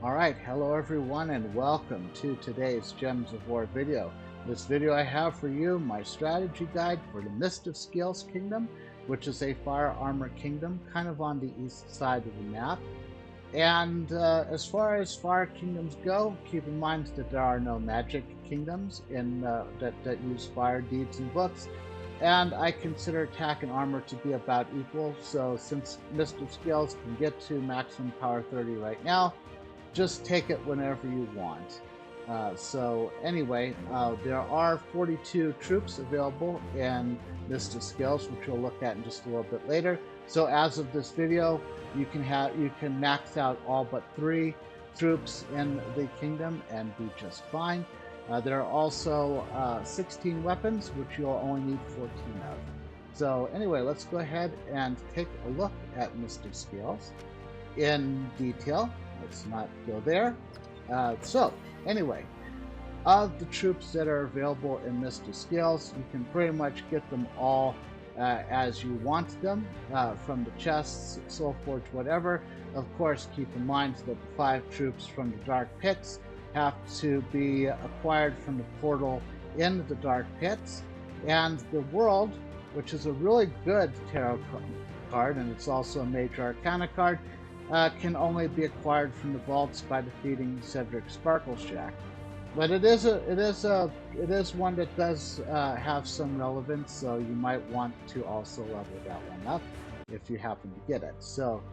Alright, hello everyone and welcome to today's Gems of War video. This video I have for you my strategy guide for the Mist of Scales Kingdom, which is a fire armor kingdom kind of on the east side of the map. And as far as fire kingdoms go, keep in mind that there are no magic kingdoms that use fire deeds and books. And I consider attack and armor to be about equal, so since Mist of Scales can get to maximum power 30 right now, just take it whenever you want. So anyway, there are 42 troops available in Mist of Scales, which we'll look at in just a little bit later. So as of this video, you can max out all but 3 troops in the kingdom and be just fine. There are also 16 weapons, which you'll only need 14 of. So anyway, let's go ahead and take a look at Mist of Scales in detail. Let's not go there. So anyway, of the troops that are available in Mist of Scales, you can pretty much get them all as you want them from the chests, Soulforge, whatever. Of course, keep in mind that the 5 troops from the Dark Pits have to be acquired from the portal in the Dark Pits. And the World, which is a really good tarot card, and it's also a major arcana card, can only be acquired from the vaults by defeating Cedric Sparkleshack. But it is one that does have some relevance, so you might want to also level that one up if you happen to get it. So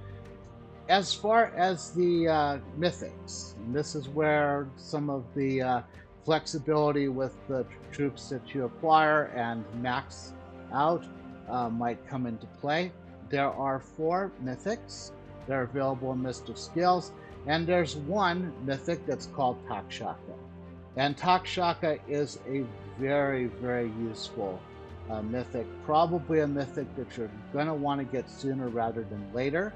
as far as the mythics, and this is where some of the flexibility with the troops that you acquire and max out might come into play. There are 4 mythics. They're available in Mist of Scales, and there's one mythic that's called Takshaka. And Takshaka is a very, very useful mythic, probably a mythic that you're going to want to get sooner rather than later.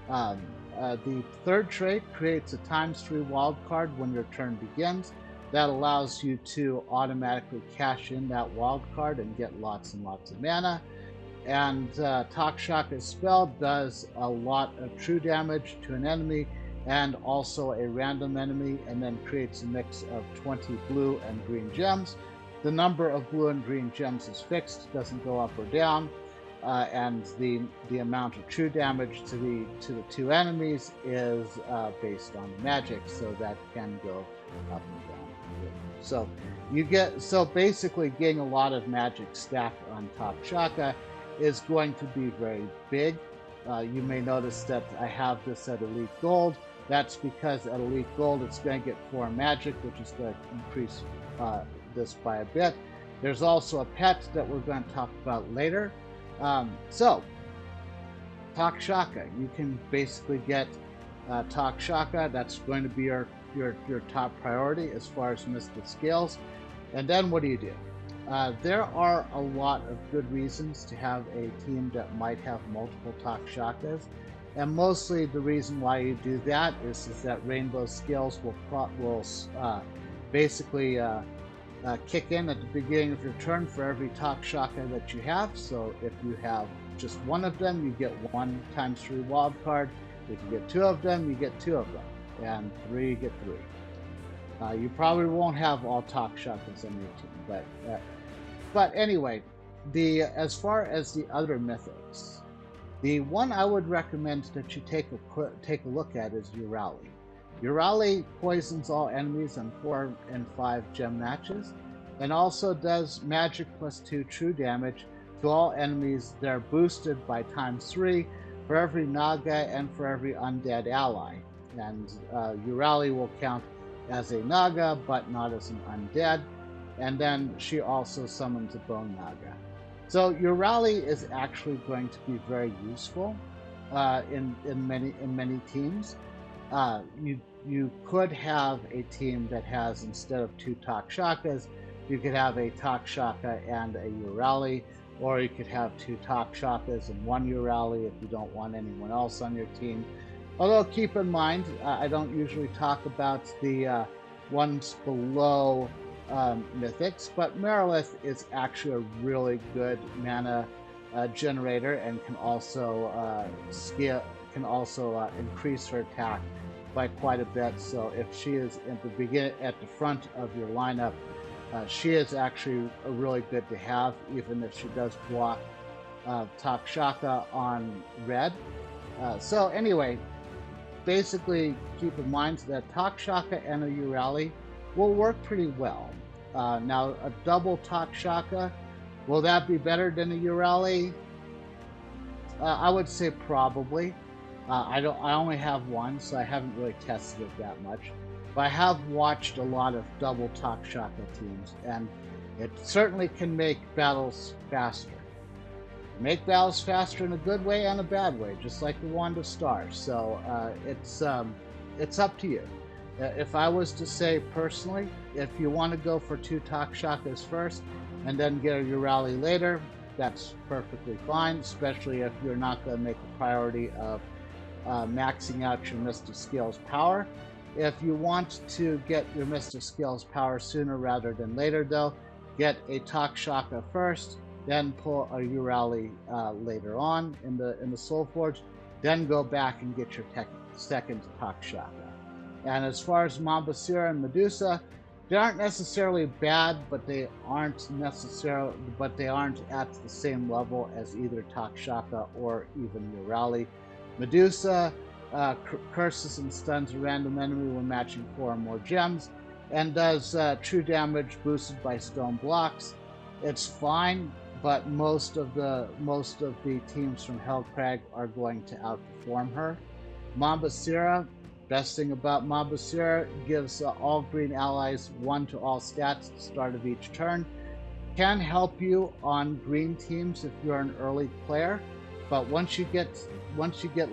The 3rd trait creates a ×3 wild card when your turn begins. That allows you to automatically cash in that wild card and get lots and lots of mana. And Takshaka's spell does a lot of true damage to an enemy and also a random enemy, and then creates a mix of 20 blue and green gems. The number of blue and green gems is fixed, doesn't go up or down, and the amount of true damage to the 2 enemies is based on the magic, so that can go up and down. So basically getting a lot of magic stacked on Takshaka is going to be very big. You may notice that I have this at Elite Gold. That's because at Elite Gold it's going to get 4 magic, which is going to increase this by a bit. There's also a pet that we're going to talk about later. So Takshaka, you can basically get Takshaka. That's going to be your top priority as far as Mist of Scales. And then what do? There are a lot of good reasons to have a team that might have multiple Takshakas, and mostly the reason why you do that is that Rainbow Scales will basically kick in at the beginning of your turn for every Takshaka that you have. So if you have just 1 of them, you get 1 ×3 wild card. If you get 2 of them, you get 2 of them, and 3, you get 3. You probably won't have all Takshakas on your team, but anyway, as far as the other mythics, the one I would recommend that you take a look at is Urali. Urali poisons all enemies on 4 and 5 gem matches, and also does magic +2 true damage to all enemies that are boosted by ×3 for every Naga and for every undead ally. And Urali will count as a Naga, but not as an undead. And then she also summons a Bone Naga. So Urali is actually going to be very useful in many teams. You could have a team that has, instead of 2 Takshakas, you could have a Takshaka and a Urali, or you could have 2 Takshakas and 1 Urali if you don't want anyone else on your team. Although keep in mind, I don't usually talk about the ones below mythics, but Marilith is actually a really good mana generator and can also increase her attack by quite a bit. So if she is at the beginning, at the front of your lineup, she is actually really good to have, even if she does block Takshaka on red. So anyway, basically keep in mind that Takshaka and a Urali will work pretty well. Now, a double Takshaka, will that be better than a Urali? I would say probably. I only have one, so I haven't really tested it that much. But I have watched a lot of double Takshaka teams, and it certainly can make battles faster. Make battles faster in a good way and a bad way, just like the Wand of Stars. So it's up to you. If I was to say personally, if you want to go for 2 Takshakas first and then get a Urali later, that's perfectly fine, especially if you're not going to make a priority of maxing out your Mystic Skills power. If you want to get your Mystic Skills power sooner rather than later, though, get a Takshaka first, then pull a Urali later on in the Soul Forge, then go back and get your second Takshaka. And as far as Mambasira and Medusa, they aren't necessarily bad, but they aren't at the same level as either Takshaka or even Urali. Medusa curses and stuns a random enemy when matching 4 or more gems, and does true damage boosted by stone blocks. It's fine, but most of the teams from Hellcrag are going to outperform her. Mambasira, best thing about Mambasira, gives all green allies 1 to all stats at the start of each turn. Can help you on green teams if you're an early player, but once you get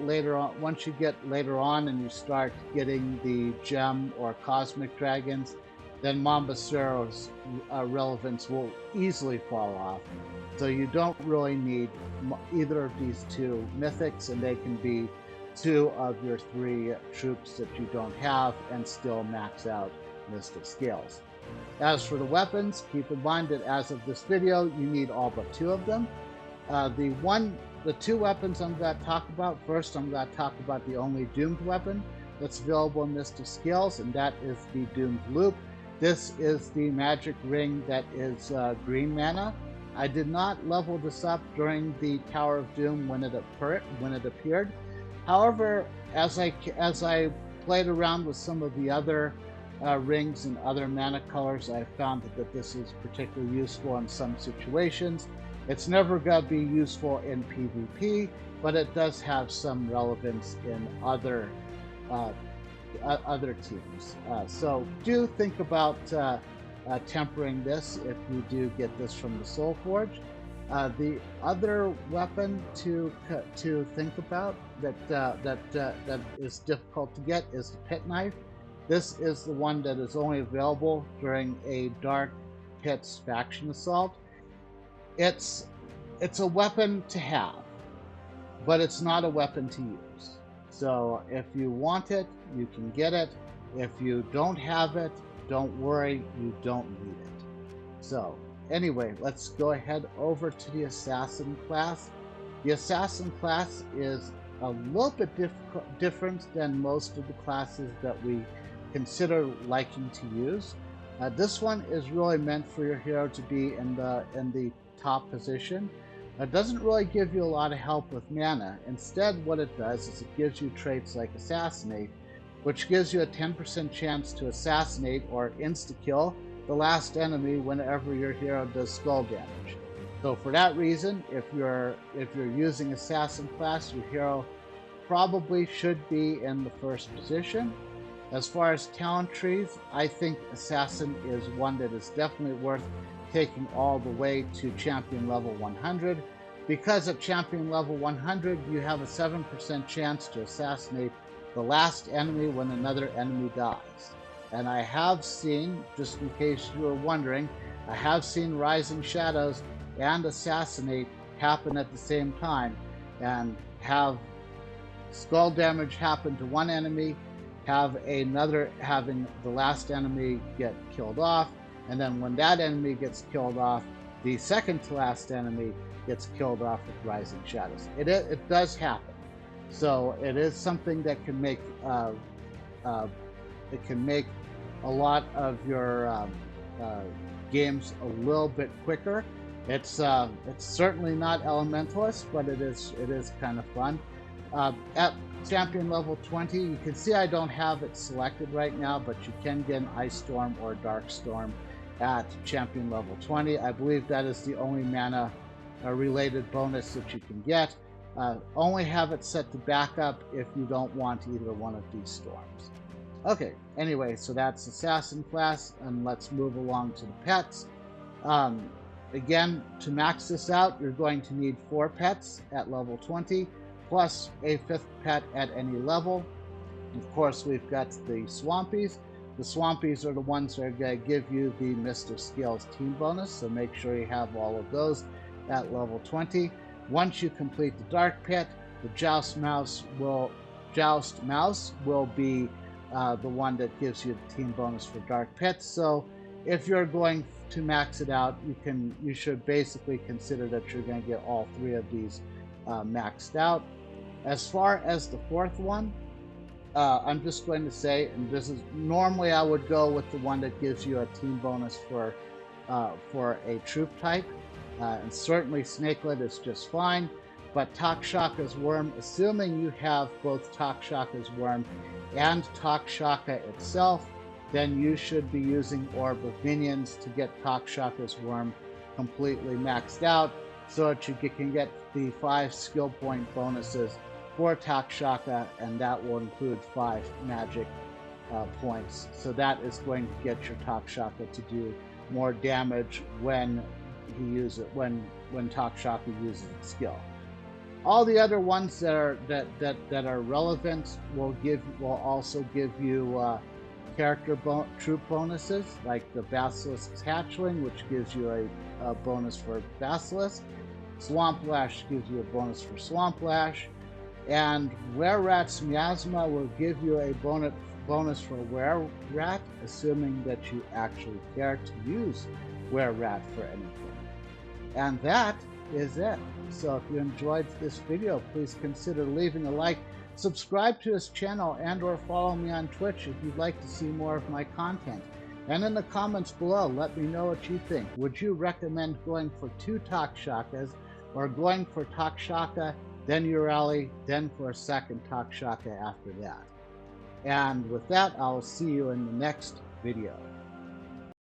later on and you start getting the gem or cosmic dragons, then Mambasira's relevance will easily fall off. So you don't really need either of these 2 mythics, and they can be 2 of your 3 troops that you don't have and still max out Mystic Skills. As for the weapons, keep in mind that as of this video, you need all but 2 of them. The 2 weapons I'm going to talk about, first I'm going to talk about the only Doomed weapon that's available in Mystic Skills, and that is the Doomed Loop. This is the magic ring that is green mana. I did not level this up during the Tower of Doom when it appeared. However, as I played around with some of the other rings and other mana colors, I found that this is particularly useful in some situations. It's never going to be useful in PvP, but it does have some relevance in other teams. So do think about tempering this if you do get this from the Soul Forge. The other weapon to think about that is difficult to get is the Pit Knife. This is the one that is only available during a Dark Pits faction assault. It's a weapon to have, but it's not a weapon to use. So if you want it, you can get it. If you don't have it, don't worry, you don't need it. So anyway, let's go ahead over to the Assassin class. The Assassin class is a little bit different than most of the classes that we consider liking to use. This one is really meant for your hero to be in the top position. It doesn't really give you a lot of help with mana. Instead, what it does is it gives you traits like Assassinate, which gives you a 10% chance to assassinate or insta-kill the last enemy whenever your hero does skull damage. So for that reason, if you're using Assassin class, your hero probably should be in the first position. As far as talent trees, I think Assassin is one that is definitely worth taking all the way to champion level 100, because at champion level 100 you have a 7% chance to assassinate the last enemy when another enemy dies. And I have seen, just in case you were wondering, I have seen Rising Shadows and Assassinate happen at the same time, and have skull damage happen to one enemy, having the last enemy get killed off, and then when that enemy gets killed off, the second to last enemy gets killed off with Rising Shadows. It does happen. So it is something that can make uh, it can make a lot of your uh, games a little bit quicker. It's certainly not Elementalist, but it is kind of fun. At champion level 20, you can see I don't have it selected right now, but you can get an Ice Storm or Dark Storm at champion level 20. I believe that is the only mana related bonus that you can get. Only have it set to backup if you don't want either one of these storms. Okay, anyway, so that's Assassin class, and let's move along to the pets. Again, to max this out, you're going to need 4 pets at level 20, plus a 5th pet at any level. Of course, we've got the Swampies. The Swampies are the ones that are going to give you the Mist of Scales team bonus, so make sure you have all of those at level 20. Once you complete the Dark Pit, the Joust Mouse will be the one that gives you the team bonus for Dark Pits. So if you're going to max it out, you should basically consider that you're going to get all 3 of these maxed out. As far as the 4th one, I'm just going to say, and this is normally I would go with the one that gives you a team bonus for a troop type, and certainly Snakelet is just fine. But Takshaka's Worm, assuming you have both Takshaka's Worm and Takshaka itself, then you should be using Orb of Minions to get Takshaka's Worm completely maxed out, so that you can get the 5 skill point bonuses for Takshaka, and that will include 5 magic points. So that is going to get your Takshaka to do more damage when Takshaka uses its skill. All the other ones that are relevant will also give you character troop bonuses, like the Basilisk's Hatchling, which gives you a bonus for Basilisk. Swamplash gives you a bonus for Swamplash, and Were-Rat's Miasma will give you a bonus for Were-Rat, assuming that you actually care to use Were-Rat for anything. And that is it. So if you enjoyed this video, please consider leaving a like, subscribe to this channel, and or follow me on Twitch if you'd like to see more of my content. And in the comments below, let me know what you think. Would you recommend going for 2 Takshakas, or going for Takshaka, then Urali, then for a second Takshaka after that? And with that, I'll see you in the next video.